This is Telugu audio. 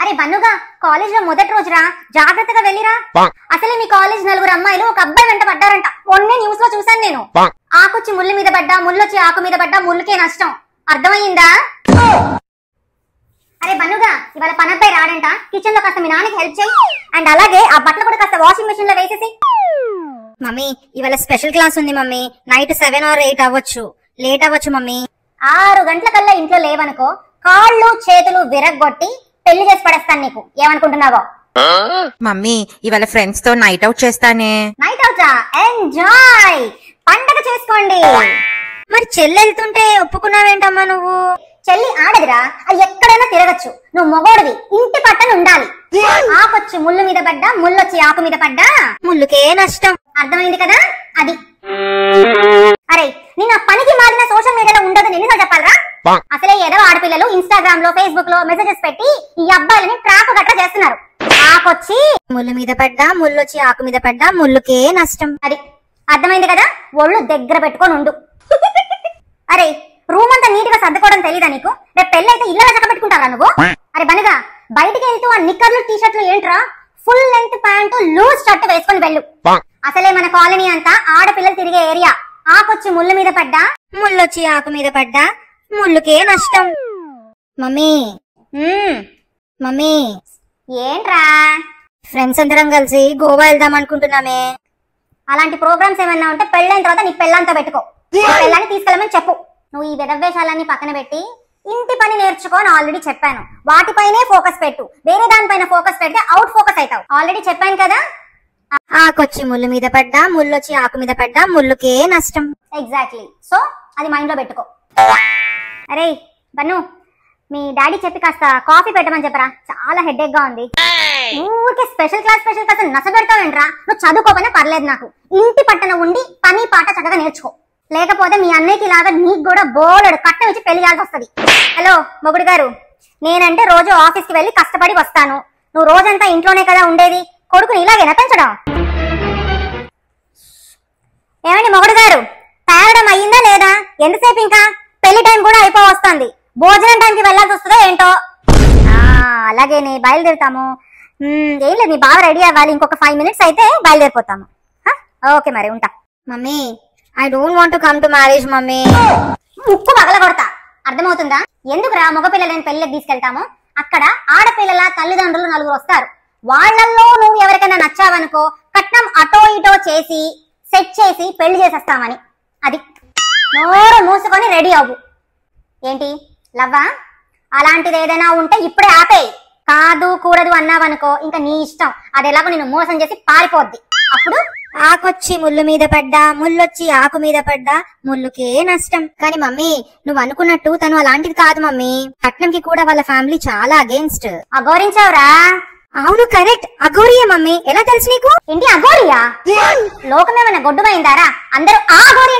అరే బన్నుగా కాలేజ్ లో మొదటి రోజురా, జాగ్రత్తగా వెళ్ళిరా. అసలే మీ కాలేజ్ నలుగురు అమ్మాయిలు ఒక అబ్బాయి వెంట పడ్డారంట. మొన్నే న్యూస్ లో చూసాను నేను. ఆకొచ్చి ముళ్ళు మీద పడ్డా, ముళ్ళొచ్చి ఆకు మీద పడ్డా, ముళ్ళుకే నష్టం. అర్థమయ్యిందా? అరే బన్నుగా ఇవాళ పనబ్బాయి రాడంట, కిచెన్ లో కాస్త మీ నాన్నకి హెల్ప్ చేయి. అండ్ అలాగే ఆ బట్టలు కూడా కాస్త వాషింగ్ మెషిన్ లో వేసేసి. మమ్మీ ఇవాళ స్పెషల్ క్లాస్ ఉంది మమ్మీ, నైట్ 7 or 8 అవ్వచ్చు, లేట్ అవ్వచ్చు మమ్మీ. 6 గంటల కల్లా ఇంట్లో లేవనుకో, కాళ్ళు చేతులు విరగ్గొట్టి పెళ్లి చేసి పడేస్తాను నీకు. ఏమనుకుంటున్నావో? మమ్మీ ఇవాళ ఫ్రెండ్స్ తో నైట్ అవుట్ చేస్తానే. నైట్ అవుటా? ఎంజాయ్, పండగ చేసుకోండి. మరి చెల్లి వెళ్తుంటే ఒప్పుకున్నావేంటమ్మా నువ్వు? చెల్లి ఆడదిరా, అది ఎక్కడైనా తిరగచ్చు. నువ్వు మొగోడివి, ఇంటి పట్టణ ఉండాలి. ఆకొచ్చి ముళ్ళు మీద పడ్డా, ముళ్ళొచ్చి ఆకు మీద పడ్డా, ముళ్ళుకే నష్టం. అర్థమైంది కదా? అది. అరే నేను పనికి మారిన సోషల్ మీడియాలో ఉండదు ఎన్నిసార్లు చెప్పాలరా? అసలే ఏదో ఆడపిల్లలు ఇన్స్టాగ్రామ్ లో ఫేస్బుక్ లో మెసేజెస్ పెట్టి ఈ అబ్బాయిలని ట్రాప్ గట్రా చేస్తున్నారు. ఆకొచ్చి ముళ్ళు మీద పడ్డా, ముళ్ళొచ్చి ఆకు మీద పడ్డా, ముళ్ళుకే నష్టం. అది అర్థమైంది కదా? ఒళ్ళు దగ్గర పెట్టుకొని ఉండు. అరే రూమ్ అంతా నీట్ గా సర్దుకోవడం తెలీదా నీకు? రేపు పెళ్ళైతే ఇళ్ళ చక్క పెట్టుకుంటారా నువ్వు? అరే బనుగా బయటికి వెళ్తూ ఆ నిక్కర్లు టీ షర్ట్లు ఏంట్రా? Full length pant loose shirt వేసుకొని వెళ్ళు. అసలే మన కాలనీ అంతా ఆడపిల్లలు తిరిగే ఏరియా. ఆకొచ్చి ముళ్ళు మీద పడ్డా, ముళ్ళొచ్చి ఆకు మీద పడ్డా, ముళ్ళుకే నష్టం. మమ్మీ మమ్మీ ఏంట్రా? ఫ్రెండ్స్ అందరం కలిసి గోవా వెళ్దాం అనుకుంటున్నామే. అలాంటి ప్రోగ్రామ్స్ ఏమన్నా ఉంటే పెళ్ళైన తర్వాత నీ పెళ్ళంతా పెట్టుకో. పెళ్ళాన్ని తీసుకెళ్ళమని చెప్పు. నువ్వు ఈ విధవేషాలన్నీ పక్కన పెట్టి ఇంటి పని నేర్చుకో అని ఆల్రెడీ చెప్పాను. వాటిపైనే ఫోకస్ పెట్టు. వేరే దానిపైన ఫోకస్ పెడితే అవుట్ ఫోకస్ అవుతావు. ఆల్రెడీ చెప్పాను కదా? ఆకొచ్చి ముళ్ళు మీద పడ్డా, ముళ్ళొచ్చి ఆకు మీద పడ్డా, ముళ్ళుకే నష్టం. ఎగ్జాక్ట్లీ. సో అది మైండ్ లో పెట్టుకో. అరే బన్ను, మీ డాడీ చెప్పి కాస్త కాఫీ పెట్టమని చెప్పరా, చాలా హెడేక్ గా ఉంది. ఊరికే స్పెషల్ క్లాస్ నస పెడతావేంట్రా? నువ్వు చదువుకోకపోయినా పర్లేదు, నాకు ఇంటి పట్టణ ఉండి పని పాట చక్కగా నేర్చుకో. లేకపోతే మీ అన్నయ్యకి లాగా నీకు కూడా బోలెడు కట్టం ఇచ్చి పెళ్లి చేయాల్సి వస్తుంది. హలో మొగుడు గారు, నేనంటే రోజు ఆఫీస్ కి వెళ్ళి కష్టపడి వస్తాను. నువ్వు రోజంతా ఇంట్లోనే కదా ఉండేది. కొడుకుని ఇలాగేనా పెంచడం? ఏమండి మొగుడు గారు, తయారడం అయ్యిందా లేదా? ఎంతసేపు ఇంకా? పెళ్లి టైం కూడా అయిపోవస్తుంది. భోజనం టైంకి వెళ్ళాల్సి వస్తుందో ఏంటో. అలాగే నే బయలుదేరుతాము. ఏం లేదు, నీ బాగా రెడీ అవ్వాలి. ఇంకొక 5 minutes అయితే బయలుదేరిపోతాము. ఓకే మరి ఉంటా. Mummy I don't want to come to marriage mummy. ముక్కు పగల కొడతా, అర్థమవుతుందా? ఎందుకురా మగపిల్లలని పెళ్లికి తీసుకెళ్తాము? అక్కడ ఆడపిల్లల తల్లిదండ్రులు 4 వస్తారు. వాళ్లల్లో నువ్వు ఎవరికైనా నచ్చావనుకో, కట్నం అటో ఇటో చేసి సెట్ చేసి పెళ్లి చేసేస్తామని. అది. నోరు మూసుకొని రెడీ అవ్వు. ఏంటి లవ్వా? అలాంటిది ఏదైనా ఉంటే ఇప్పుడే ఆపేయి. కాదు కూడదు అన్నావనుకో ఇంకా నీ ఇష్టం. అది ఎలాగో నేను మోసం చేసి పారిపోద్ది. అప్పుడు ఆకొచ్చి ముళ్ళు మీద పడ్డా, ముళ్ళొచ్చి ఆకు మీద పడ్డా, ముళ్ళుకే నష్టం. కానీ మమ్మీ నువ్వు అనుకున్నట్టు తను అలాంటిది కాదు మమ్మీ. పట్నంకి కూడా వాళ్ళ ఫ్యామిలీ చాలా అగేన్స్ట్. అఘోరించావురా? అవును కరెక్ట్, అఘోరియే మమ్మీ. ఎలా తెలుసు నీకు? ఏంటి అఘోరియా? లోకమేమన్నా గొడ్డుమైందారా? అందరూ ఆ అఘోరి